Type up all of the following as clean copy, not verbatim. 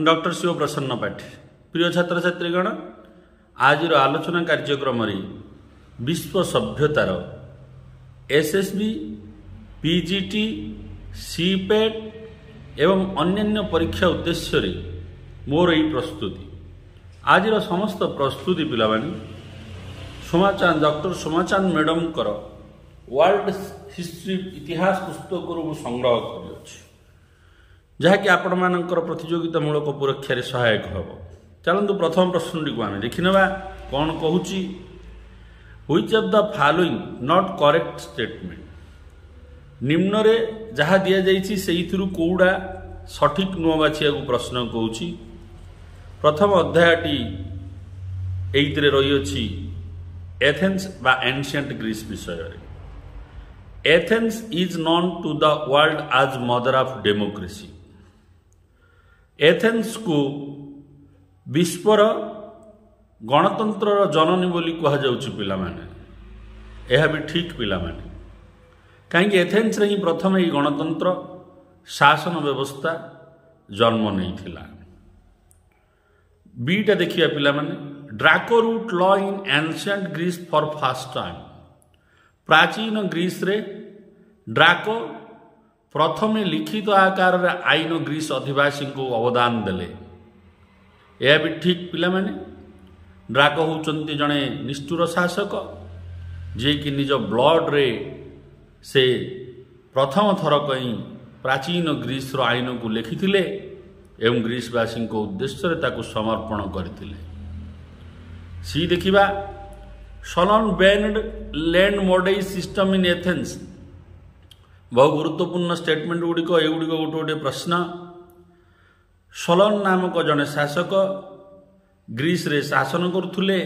Doctor Shiv प्रसन्न पाठी प्रिय छात्र छात्रीगण आज आलोचना कार्यक्रम विश्व सभ्यतार एसएसबी पीजीटी सीपेट एवं अन्यान्य परीक्षा उद्देश्य रे मोर यही प्रस्तुति आज समस्त प्रस्तुति पिला सोमाचांद डॉक्टर सोमाचांद मैडम कर वर्ल्ड हिस्ट्री इतिहास पुस्तक संग्रह कर जहाँकि आपण मानकर प्रतियोगितामूलक परीक्षा सहायक हम। चलतु प्रथम प्रश्न को आम देखने कौन कहूँ which of the following not correct statement निम्न रे जहाँ दि जाइए से कौड़ा सठिक नुह बाछिया प्रश्न कहूँ। प्रथम अध्यायटी एइतरे रही एथेन्स बा एंशिएंट ग्रीस विषय Athens is known to the world as mother of democracy. Athens को विश्वर गणतंत्र जननी बोली कह जाउछि पिला माने यह भी ठीक पिला माने कहीं एथेन्स रे ही प्रथम ही गणतंत्र शासन व्यवस्था जन्म नहीं थिला। बीटा देखिया पिला माने Draco wrote law in ancient Greece for first time प्राचीन ग्रीस रे ड्राको प्रथमे लिखित आकार रे आईन ग्रीस अधिवासी को अवदान देले यह भी ठीक पिला माने ड्राको होचंती जड़े निष्ठुर शासक जे कि निज ब्लड रे से प्रथम थर कहीं प्राचीन ग्रीस रो आईन को लिखिथिले एवं ग्रीसवासी को उद्देश्य रे ताकु समर्पण करथिले। सी देखिबा Solon band land model system in Athens बहु गुरुत्वपूर्ण स्टेटमेंट गुड़िक एगुड़िक गोटे गोटे प्रश्न। सलन नामक जड़े शासक ग्रीस रे शासन करुले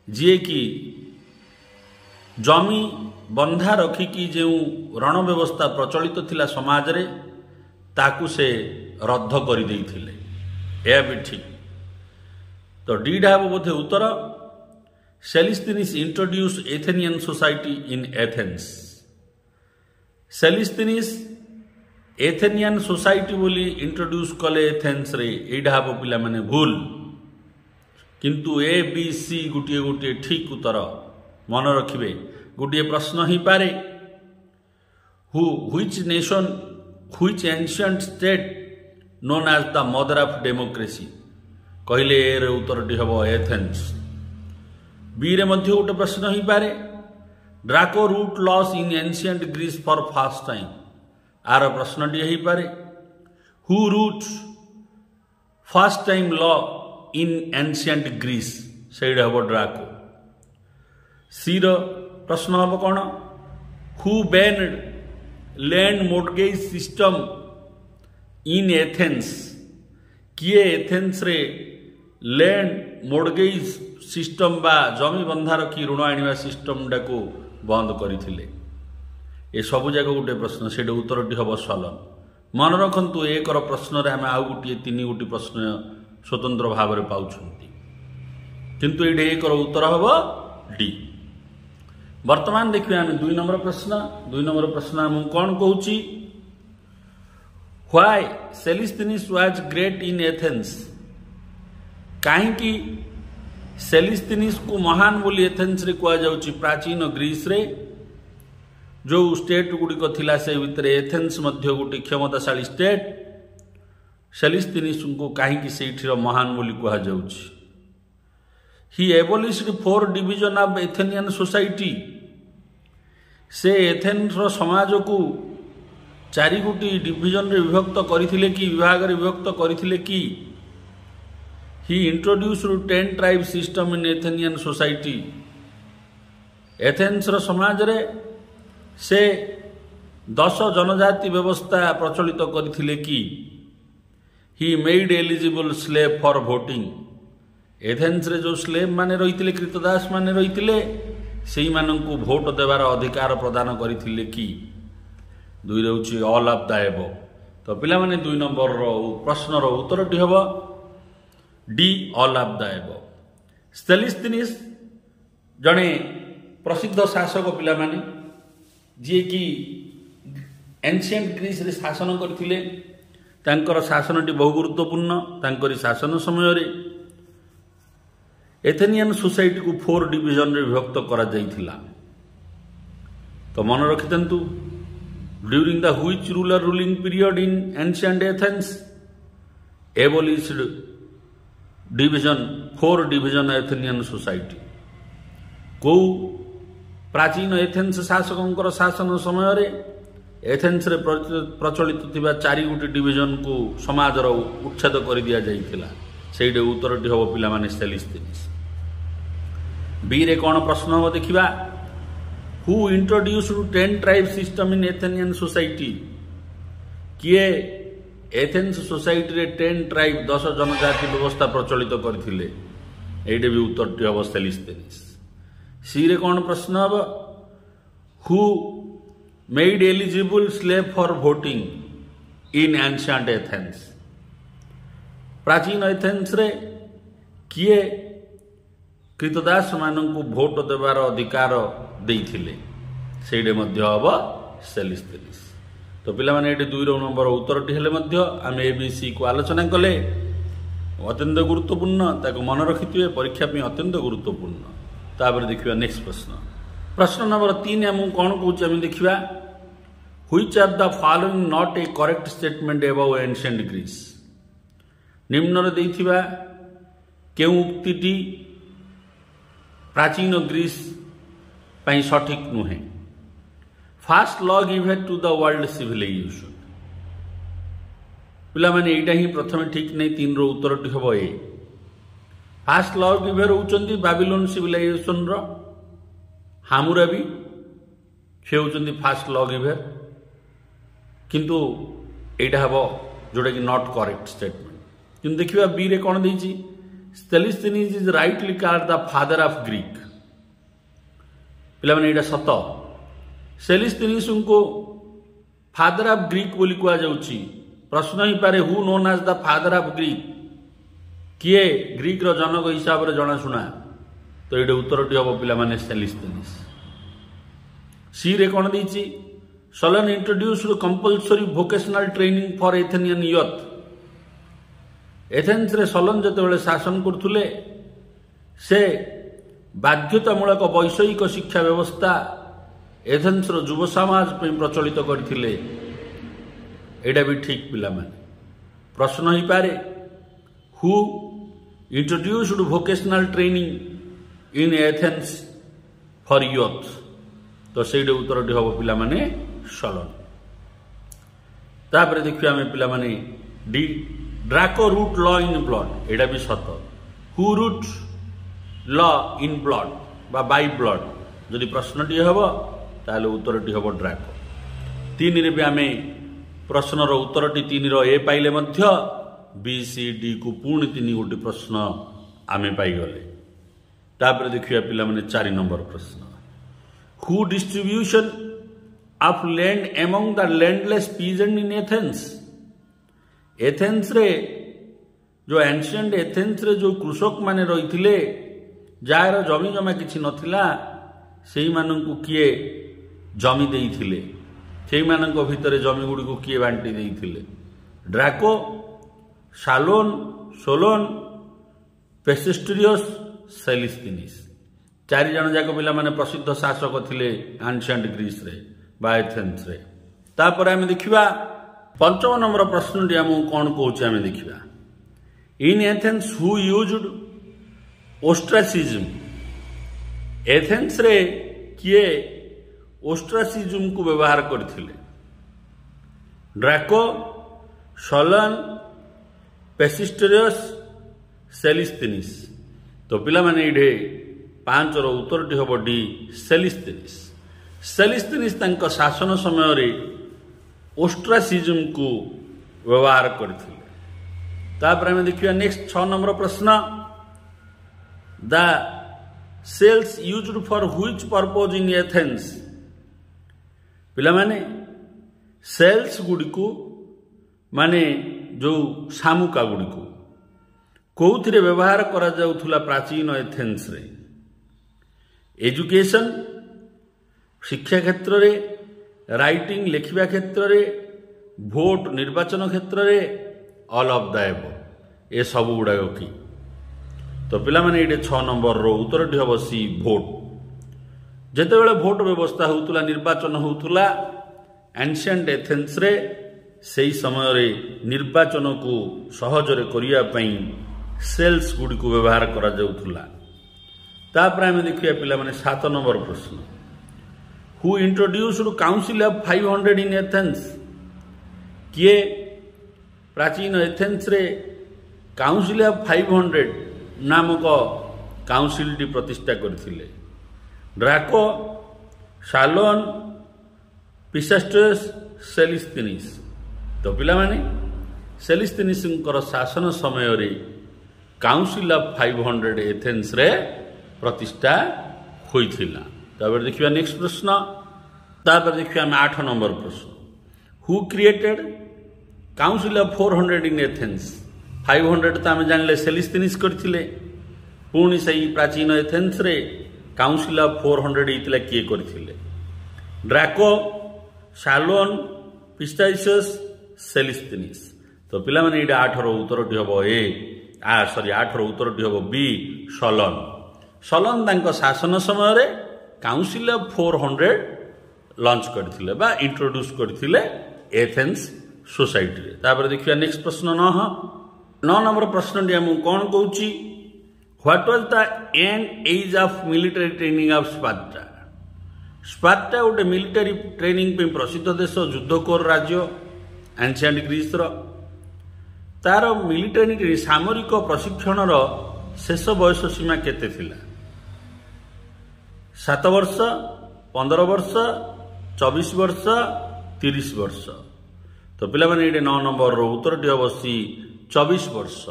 जी कि जमी बंधा रखिकी जो रण व्यवस्था प्रचलित थिला समाज रे ताकू से रद्द कर देइथिले यह भी ठीक। तो डी ढाब बोधे उत्तर Cleisthenes introduce Athenian society in Athens. Cleisthenes Athenian society बोली इंट्रोड्यूस कले एथेन्स रे एडा हम पिला माने भूल किंतु ए बी सी गोटे गोटे ठीक उत्तर मन रखिबे। गोटे प्रश्न ही पारे which nation which ancient state known as the mother of democracy कहले ए उत्तरटी हम एथेन्स। बी रे मध्य गोटे प्रश्न ही पारे Draco wrote laws in ancient Greece for first time आर प्रश्नटी ही पारे who wrote first time law in ancient Greece से हम ड्राको। सी रो प्रश्न हम कौन who banned land mortgage system in Athens किए एथेन्स रे लैंड मोर्टगेज सिस्टम बा जमी बंधा रखी ऋण आनिबा सिस्टम को बंद करथिले ए सबु जाक गोटे प्रश्न से उत्तरटी हम सलन। मन रखु एक प्रश्न रे आम आउ गोटे तीन गोटी प्रश्न स्वतंत्र भाव में पाउछंती किंतु ये एक उत्तर हम डी। वर्तमान देखिए आम दुई नंबर प्रश्न आम कौन कहूँ why Cleisthenes was great in Athens कहीं सेलिस्थिनिस को महान बोली एथेन्स रे कह जाउची। प्राचीन ग्रीस रे जो स्टेट गुड़िक थिला से भितर एथेन्स मध्य गोटे क्षमताशाली स्टेट सेलिस्थिनिस को कहीं से महान बोली कह जाउची। He abolished 4 division of Athenian society से एथेन्स समाज को 4 गोटी डिवीजन रे विभक्त करथिले कि विभाग रे विभक्त करथिले कि he introduced 10 tribe system in Athenian society Athens समाज रे से 10 जनजाति व्यवस्था प्रचलित करथिले कि he made eligible slave for voting Athens रे जो स्लेव माने रहिथिले कृतदास माने रहिथिले सेही माननकु भोट देवार अधिकार प्रदान करथिले कि दुई रहउची ऑल ऑफ द एबव। तो पिला माने 2 नंबर रो प्रश्न रो उत्तरटी हबो D all of the above. Cleisthenes जड़े प्रसिद्ध शासक पिला माने जी कि एंशिएंट ग्रीस रे शासन करथिले तांकर शासनटी बहु गुरुत्वपूर्ण तांकरी शासन समय एथेनियन सोसाइटी को 4 डिविजन रे विभक्त करा जाइथिला। तो मन रखिथंतु during the which ruler ruling period in ancient Athens abolished division 4 division Athenian society. को प्राचीन एथेंस शासकों शासन समय एथेंस रे प्रचलित थिबा 4 गोटी डिविजन को समाजर उच्छेद कर दिया जाइथिला। सेइडे उत्तरटी हबो पिला माने सेलिस्थेनिस। बी रे कोन प्रश्न हो देखिबा who introduced 10 tribe system in Athenian society. किए एथेंस सोसाइटी रे 10 ट्राइब 10 जनजाति व्यवस्था प्रचलित करथिले। एइडे भी उत्तरटी हबो सेलिस्थेनिस। सी रे कोन प्रश्न हबो who made eligible slave for voting in ancient Athens. प्राचीन एथेंस रे किए कृतदास माननकु भोट देवार अधिकार देइथिले। सेइडे मध्य हबो सेलिस्थेनिस। तो पिला माने एटी 2 नंबर उत्तरटी हेले मध्य आमे एबीसी को आलोचना कले अत्यंत गुरुत्वपूर्ण ताको मन रखिथिबे परीक्षा पे अत्यंत गुरुत्वपूर्ण। तापर देखिबा नेक्स्ट प्रश्न नंबर 3 हम कोन कहूछ हम देखिबा which are the following not a correct statement about ancient Greece. निम्न रे देथिबा केउ उक्तिटी प्राचीन ग्रीस पई सठिक नुहे। First law given to the world civilisation. पिला माने एटा ही प्रथम ठीक नहीं 3 रो उत्तरटी हबो ए। फास्ट लॉ गिवर होचंदी बाबिलोन सिविलाइजेशन रो हामुराबी से होचंदी फास्ट लॉ गिवर किंतु एटा हबो जोडा कि नॉट करेक्ट स्टेटमेंट। किंतु देखिबा बी रे कोन देछि Cleisthenes is rightly called the father of Greek. पिला माने एटा सत। सेलिस्थेनिस को फादर ऑफ ग्रीक बोली कुआ जाउछि। प्रश्न ही पारे who known as the father of Greek. किए ग्रीक रो जनक हिसाब रे जणा सुना। तो एटे उत्तरटी हबो पिला माने सेलिस्थेनिस। सी रे कोन देछि Solon introduced compulsory vocational training for Athenian youth. Athens रे सोलन जतेबेले शासन करथुले से बाध्यतामूलक वैषयिक शिक्षा व्यवस्था एथेंस रो युव समाज पे प्रचलित करथिले। एटा भी ठीक पिला माने। प्रश्न ही पारे who introduced vocational training in Athens for youth. तो सेइडे उत्तरटी हबो पिला माने सोलन। तापर देखियो आमे पिला माने D Draco wrote law in blood. एटा भी सत। Who wrote law in blood बा बाय ब्लड जदि प्रश्नटी हबो ताले उत्तरटी हबो ड्राको। 3 रे भी आमे प्रश्न रो उत्तरटी 3 रो ए पाइले मध्य बी सी डी को पुणी 3 गोटी प्रश्न आमे पाई गले। तापर देखिया पिला माने 4 नंबर प्रश्न who distribution of land among the landless peasant in Athens. Athens रे जो एंशिएंट एथेंस रे जो कृषक माने रहिथिले जार जमी जमा किछि नथिला सेही माननकु किए जमी देइथिले। सेही माननक भितरे जमी गुडी को किए बांटी देइथिले। ड्राको शालोन सोलोन पेसिस्टोरियस सेलिस्थेनिस 4 जन जाक पिला माने प्रसिद्ध शासक थिले एंशिएंट ग्रीस रे बा एथेंस रे। तापर हम देखिबा 5 नंबर प्रश्नटी हम कोन कहूछ हम देखिबा in Athens who used ostracism. Athens रे किए ओस्ट्रासिज्म को व्यवहार करथिले। ड्राको सोलन पेसिस्टोरियस सेलिस्थेनिस। तो पिला माने इडे 5 रो उत्तरटी हबो डी सेलिस्थेनिस। सेलिस्थेनिस तांको शासन समय रे ओस्ट्रासिज्म को व्यवहार करथिले। तापर हम देखिया नेक्स्ट 6 नंबर प्रश्न the sails used for which purpose in Athens. पिला माने सेल्स गुडी को माने जो सामुका गुडी को कोउथिरे व्यवहार करा जाउथुला प्राचीन एथेंस रे। एजुकेशन शिक्षा क्षेत्र रे राइटिंग लेखिबा क्षेत्र रे ଭୋଟ ନିର୍ବାଚନ କ୍ଷେତ୍ରରେ ଅଲ୍ ଅଫ୍ ଦ ଏବ ଏ ସବୁ ଗୁଡ଼ାକ କି? ତ ପିଲାମାନେ ଏଇଠି 6 ନମ୍ବରର ଉତ୍ତରଟି ହେବ ସି ଭୋଟ। ଯେତେବେଳେ ଭୋଟ ବ୍ୟବସ୍ଥା ହେଉଥିଲା ନିର୍ବାଚନ ହେଉଥିଲା ଏନ୍ସିଏଣ୍ଟ ଏଥେନ୍ସରେ ସେହି ସମୟରେ ନିର୍ବାଚନକୁ ସହଜରେ କରିବା ପାଇଁ ସେଲ୍ସ ଗୁଡ଼ିକୁ ବ୍ୟବହାର କରାଯାଉଥିଲା। ତାପରେ ଆମେ ଦେଖିବା ପିଲାମାନେ 7 ନମ୍ବର ପ୍ରଶ୍ନ। Who introduced council of 500 in Athens? କିଏ ପ୍ରାଚୀନ ଏଥେନ୍ସରେ କାଉନସିଲ୍ ଅଫ୍ 500 ନାମକ କାଉନସିଲଟି ପ୍ରତିଷ୍ଠା କରିଥିଲେ? Draco, Solon, Pisistratus, Cleisthenes. ତ ପିଲାମାନେ ସେଲିସ୍ତିନିସ୍ଙ୍କର ଶାସନ ସମୟରେ କାଉନସିଲ୍ ଅଫ୍ 500 ଏଥେନ୍ସରେ ପ୍ରତିଷ୍ଠା ହୋଇଥିଲା। ତାପରେ ଦେଖିବା ନେକ୍ସଟ ପ୍ରଶ୍ନ। ତାପରେ ଦେଖିବା ଆମେ 8 ନମ୍ବର ପ୍ରଶ୍ନ। Who created council of 400 in Athens? 500 ତ ଆମେ ଜାଣିଲେ ସେଲିସ୍ତିନିସ୍ କରିଥିଲେ, ପୁଣି ସେହି ପ୍ରାଚୀନ ଏଥେନ୍ସରେ କାଉନସିଲ୍ ଅଫ୍ 400 ହେଇଥିଲା କିଏ କରିଥିଲେ? Draco, Solon, Pisistratus, Cleisthenes. ତ ପିଲାମାନେ ଏଇଟା 8ର ଉତ୍ତରଟି ହେବ ଆଠର ଉତ୍ତରଟି ହେବ ବି ସଲନ। ସଲନ ତାଙ୍କ ଶାସନ ସମୟରେ କାଉନସିଲ୍ ଅଫ୍ 400 ଲଞ୍ଚ କରିଥିଲେ ବା ଇଣ୍ଟ୍ରୋଡ୍ୟୁସ୍ କରିଥିଲେ ଏଥେନ୍ସ ସୋସାଇଟିରେ। ତାପରେ ଦେଖିବା ନେକ୍ସଟ ପ୍ରଶ୍ନ 9 ନମ୍ବର ପ୍ରଶ୍ନଟି ଆମକୁ କ'ଣ କହୁଛି? What was the end age of military training of Sparta? Sparta ଗୋଟେ ମିଲିଟାରୀ ଟ୍ରେନିଂ ପାଇଁ ପ୍ରସିଦ୍ଧ ଦେଶ, ଯୁଦ୍ଧକୋର ରାଜ୍ୟ ଏନ୍ସିଏଣ୍ଟ ଗ୍ରୀସର। ତାର ମିଲିଟାରୀ ସାମରିକ ପ୍ରଶିକ୍ଷଣର ଶେଷ ବୟସ ସୀମା କେତେ ଥିଲା? 7 ବର୍ଷ, 15 ବର୍ଷ, 24 ବର୍ଷ, 30 ବର୍ଷ। ତ ପିଲାମାନେ ଏଇଠି 9 ନମ୍ବରର ଉତ୍ତରଟି ହେବ ସି 24 ବର୍ଷ।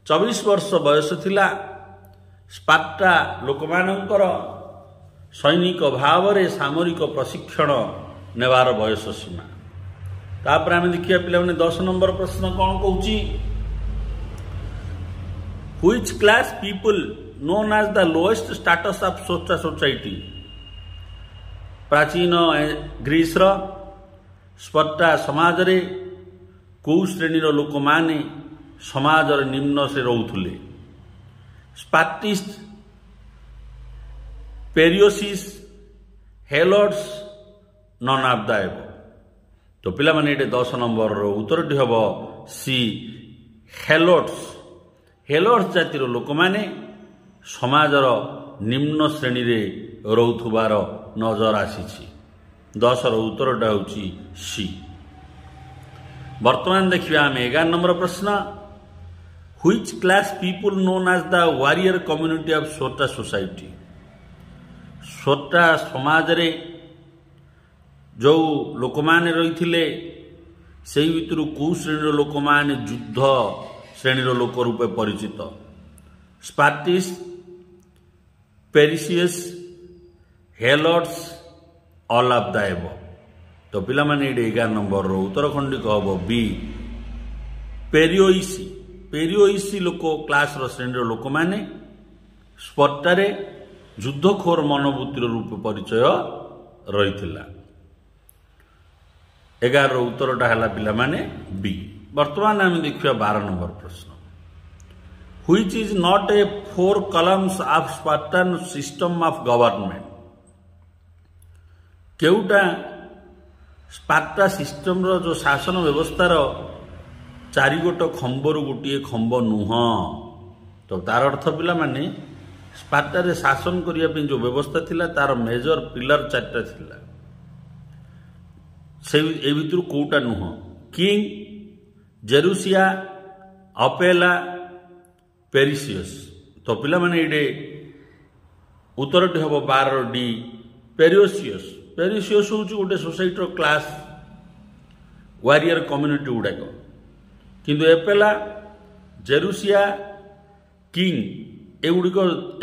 24 ବର୍ଷ ବୟସ ଥିଲା ସ୍ପାର୍ଟା ଲୋକମାନଙ୍କର ସୈନିକ ଭାବରେ ସାମରିକ ପ୍ରଶିକ୍ଷଣ ନେବାର ବୟସ ସୀମା। ତାପରେ ଆମେ ଦେଖିବା ପିଲାମାନେ 10 ନମ୍ବର ପ୍ରଶ୍ନ କ'ଣ କହୁଛି? Which class people known as the lowest status of society? ପ୍ରାଚୀନ ଗ୍ରୀସର ସ୍ପାର୍ଟା ସମାଜରେ କେଉଁ ଶ୍ରେଣୀର ଲୋକମାନେ ସମାଜର ନିମ୍ନରେ ରହୁଥିଲେ? ସ୍ପାର୍ଟିଷ୍ଟ, ପେରିଓସିସ୍, ହେଲୋଟ୍ସ, ନନ୍ ଅଫ୍ ଦ ଏବ। ତ ପିଲାମାନେ ଏଠି 10 ନମ୍ବରର ଉତ୍ତରଟି ହେବ ସି ହେଲୋଟ୍ସ। ହେଲୋଟ୍ସ ଜାତିର ଲୋକମାନେ ସମାଜର ନିମ୍ନ ଶ୍ରେଣୀରେ ରହୁଥିବାର ନଜର ଆସିଛି। 10ର ଉତ୍ତରଟା ହେଉଛି ସି। ବର୍ତ୍ତମାନ ଦେଖିବା ଆମେ 11 ନମ୍ବର ପ୍ରଶ୍ନ। Which class people known as the warrior community of Sota society? ସୋଟା ସମାଜରେ ଯେଉଁ ଲୋକମାନେ ରହିଥିଲେ ସେହି ଭିତରୁ କେଉଁ ଶ୍ରେଣୀର ଲୋକମାନେ ଯୁଦ୍ଧ ଶ୍ରେଣୀର ଲୋକ ରୂପେ ପରିଚିତ? ସ୍ପାର୍ଟିସ୍, ପେରିସିୟସ୍, ହେଲୋଟ୍ସ, ଅଲ୍ ଅଫ୍ ଦ ଏବ। ତ ପିଲାମାନେ ଏଇଠି 11 ନମ୍ବରର ଉତ୍ତର ଖଣ୍ଡିକ ହେବ ବି ପେରିଓଇସି। ପେରିଓଇସି ଲୋକ କ୍ଲାସର ଶ୍ରେଣୀର ଲୋକମାନେ ସ୍ପାର୍ଟାରେ ଯୁଦ୍ଧଖୋର ମନୋବୃତ୍ତିର ରୂପ ପରିଚୟ ରହିଥିଲା। 11ର ଉତ୍ତରଟା ହେଲା ପିଲାମାନେ ବି। ବର୍ତ୍ତମାନ ଆମେ ଦେଖିବା 12 ନମ୍ବର ପ୍ରଶ୍ନ। Which is not a 4 columns of Spartan system of government? କେଉଁଟା ସ୍ପାର୍ଟା ସିଷ୍ଟମର ଯେଉଁ ଶାସନ ବ୍ୟବସ୍ଥାର 4 ଗୋଟ ଖମ୍ବରୁ ଗୋଟିଏ ଖମ୍ବ ନୁହଁ? ତ ତାର ଅର୍ଥ ପିଲାମାନେ ସ୍ପାର୍ଟାରେ ଶାସନ କରିବା ପାଇଁ ଯେଉଁ ବ୍ୟବସ୍ଥା ଥିଲା ତାର ମେଜର ପିଲର 4ଟା ଥିଲା। ଏ ଭିତରୁ କେଉଁଟା ନୁହଁ? କିଙ୍ଗ, ଜେରୁସିଆ, ଅପେଲା, ପେରିସିୟସ୍। ତ ପିଲାମାନେ ଏଇଠି ଉତ୍ତରଟି ହେବ 12ର ଡି ପେରିଓସିୟସ୍। ପେରିସିୟସ୍ ହେଉଛି ଗୋଟେ ସୋସାଇଟିର କ୍ଲାସ୍ ୱାରିୟର କମ୍ୟୁନିଟି ଗୁଡ଼ାକ, କିନ୍ତୁ ଏପେଲା, ଜେରୁସିଆ, କିଙ୍ଗ ଏଗୁଡ଼ିକ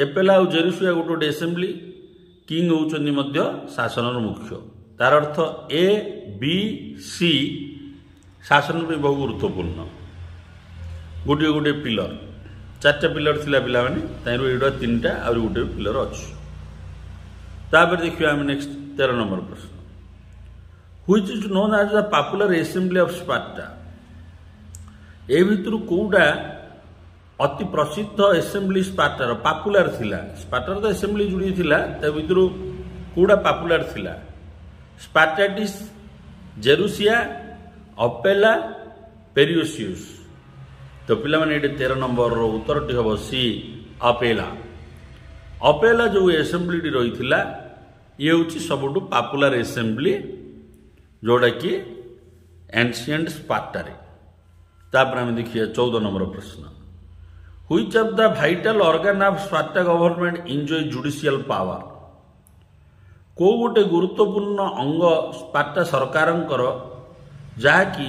ଏପେଲା ଆଉ ଜେରୁସିଆ ଗୋଟେ ଗୋଟେ ଆସେମ୍ବଲି, କିଙ୍ଗ ହେଉଛନ୍ତି ମଧ୍ୟ ଶାସନର ମୁଖ୍ୟ। ତାର ଅର୍ଥ ଏ ବି ସି ଶାସନ ପାଇଁ ବହୁ ଗୁରୁତ୍ୱପୂର୍ଣ୍ଣ। ଗୋଟିଏ ଗୋଟିଏ ପିଲର, 4ଟା ପିଲର ଥିଲା ପିଲାମାନେ, ତାହିଁରୁ ଏଇଟା 3ଟା ଆହୁରି ଗୋଟେ ପିଲର ଅଛି। ତାପରେ ଦେଖିବା ଆମେ ନେକ୍ସଟ 13 ନମ୍ବର ପ୍ରଶ୍ନ। which is known as the popular assembly of Sparta. ए भितर कौटा अति प्रसिद्ध एसेम्बली स्पार्टार पॉपुलर थिला स्पार्टार तो एसेम्बली जुड़ी थिला ता भितर कौटा पॉपुलर थिला स्पार्टाटिस जेरुसिया अपेला पेरियोसियस तो पिला माने 13 नंबर रो उत्तर टी हबो सी अपेला अपेला जो एसेम्बली टी रही थिला ये होची सबटु पॉपुलर एसेम्बली जोड़ा कि एंशिएंट स्पार्टा रे तापर हम देखिए 14 नंबर प्रश्न which of the vital organ of Sparta government enjoy judicial power को गोटे गुरुत्वपूर्ण अंग स्पार्टा सरकारंकर जहाँकि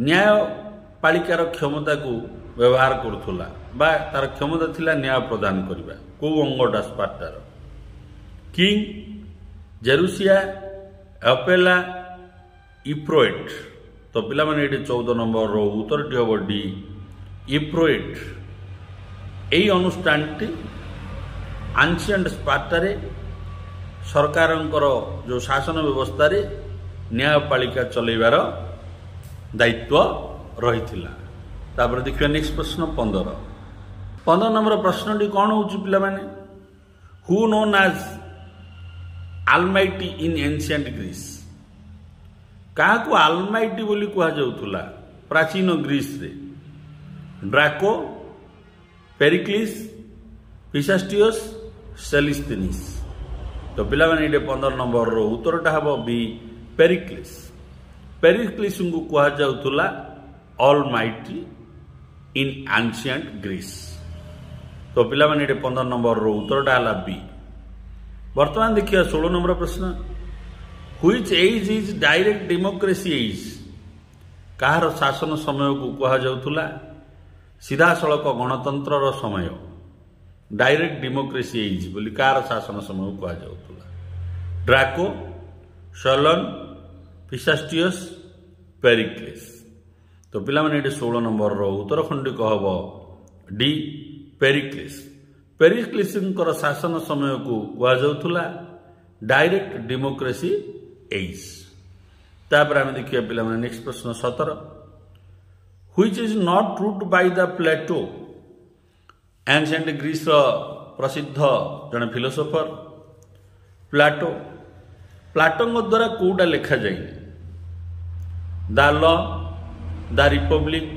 न्यायपालिकार क्षमता को व्यवहार करुला बा तार क्षमता थिला न्याय प्रदान करबा को अंगटा स्पार्टार किंग जेरुसिया अपेला इप्रोएट तो पिला माने 14 नंबर रो उत्तर टी हम डी इप्रोएट यही अनुष्ठान टी एंशिएंट स्पार्टा रे सरकारंकर जो शासन व्यवस्था रे न्यायपालिका चलैबार दायित्व रही देखिए नेक्स्ट प्रश्न 15 नंबर प्रश्न टी कौन हो पिला माने who known as almighty in ancient Greece क्या आलमाइटी बोली कह जाउथुला प्राचीन ग्रीस रे ड्राको पेरिक्लिस पिसास्टियस सेलिस्थिनिस तो पिला माने 15 नंबर रो उत्तरटा हबो बी पेरिक्लिस पेरिक्लिस को कह जाउथुला ऑलमाइटी इन एंशिएंट ग्रीस तो पिला माने 15 नंबर रो उत्तरटा हला बी वर्तमान देखिए 16 नंबर प्रश्न which age is direct democracy age कहार शासन समय को कह जाउथुला सीधा सड़क गणतंत्र समय डायरेक्ट डेमोक्रेसी एज बोली कहार शासन समय को कह जाउथुला ड्राको शलन पिसास्टियस पेरिक्लिस तो पिला माने 16 नंबर रो उत्तर खंडी कहब डी पेरिक्लिस पेरिक्लिस शासन समय को कह जाउथुला डायरेक्ट डेमोक्रेसी एज तापर आम देखिए पिला माने नेक्स्ट प्रश्न 17 which is not wrote by the Plato ancient Greece प्रसिद्ध जन फिलोसोफर प्लेटो प्लेटो द्वारा कोटा लिखा जाए the law the Republic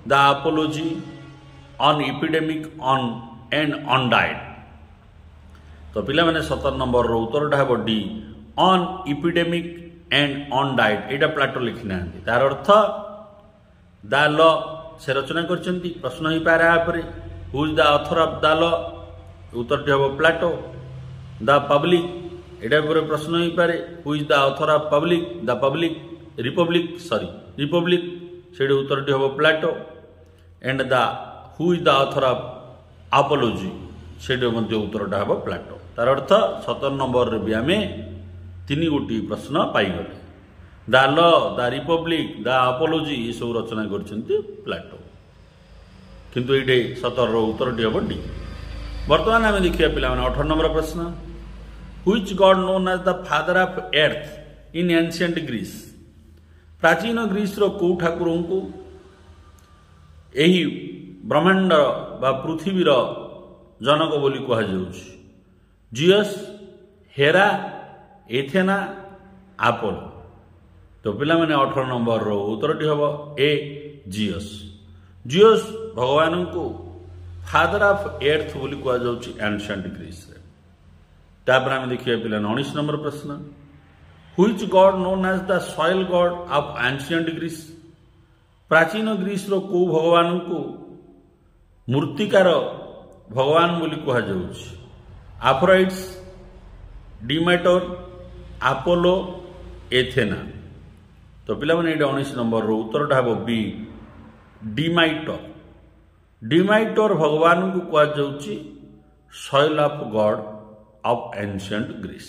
the Apology on epidemic on and on diet तो पिला माने 17 नंबर रो उत्तरटा है D on epidemic and on diet एटा प्लेटो लिखि ना तार अर्थ द लॉ से रचना करचंती प्रश्न ही पारे आपरे who is the author of the law उत्तरटी हम प्लेटो द पब्लिक एटा पर प्रश्न ही पारे who is the author of public republic से उत्तरटी हम Plato and the who is the author of apology से उत्तरटा हम प्लेटो तार अर्थ 17 नंबर रे भी आम 3 गोटी प्रश्न पाईगले the law the Republic the apology ये सब रचना करछंती प्लेटो किंतु ये 17 रो उत्तरटी हम डी वर्तमान आम देखिए पिला 18 नंबर प्रश्न which god known as the father of earth in ancient Greece प्राचीन ग्रीस रो को ठाकुर को यही ब्रह्मांड बा पृथ्वीर जनक बोली कह जाउछि जियस हेरा एथेना आपोलो तो पिला माने 18 नंबर रो उत्तरटी हम ए जियस जियस भगवान को फादर ऑफ अर्थ बोली कह जाउछि एंशिएंट ग्रीस रे तापर हम देखिए पिला 19 नंबर प्रश्न which god known as the soil god of ancient Greece प्राचीन ग्रीस रो को भगवान को मूर्तिकार भगवान बोली कह जाउछि आफ्रोडाइट्स डिमेटर आपोलो एथेना तो पिला माने 19 नंबर रो उत्तरटा हम बी डिमाइटर भगवान को कह जाउछि soil of god of ancient Greece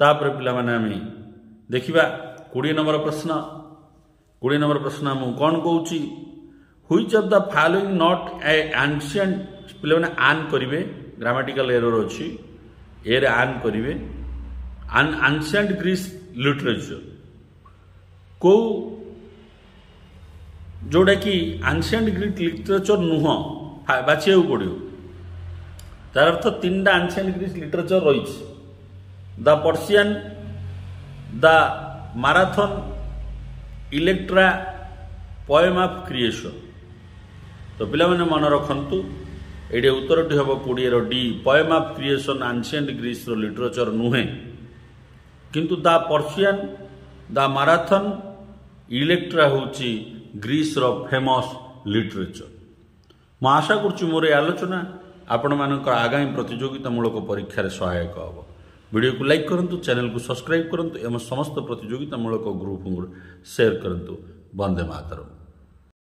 तापर पिला माने आम देखिबा 20 नंबर प्रश्न हम कौन कहूँ which of the following not A ancient पिला माने आन करिवे ग्रामेटिकल एरर अछि एरे आन करिवे एंशिएंट ग्रीस लिटरेचर को जोड़ा कि एंशिएंट ग्रीक लिटरेचर नुह बाछिया पड़ो तार अर्थ 3टा एंशिएंट ग्रीक लिटरेचर रही the Persian the marathon Electra poem of creation. तो पिला माने मन रखंतु एडे उत्तरटी हम 20 D poem of creation ancient Greece रो लिटरेचर नुहे किंतु the Persian the marathon Electra होची ग्रीस रो फेमस लिटरेचर। मु आशा करछु मोर आलोचना आपण मानक आगामी प्रतियोगितामूलक परीक्षा सहायक हम। वीडियो को लाइक करंतु, चैनल को सब्सक्राइब करंतु एवं समस्त प्रतियोगितामूलक ग्रुप शेयर करंतु। वंदे मातरम।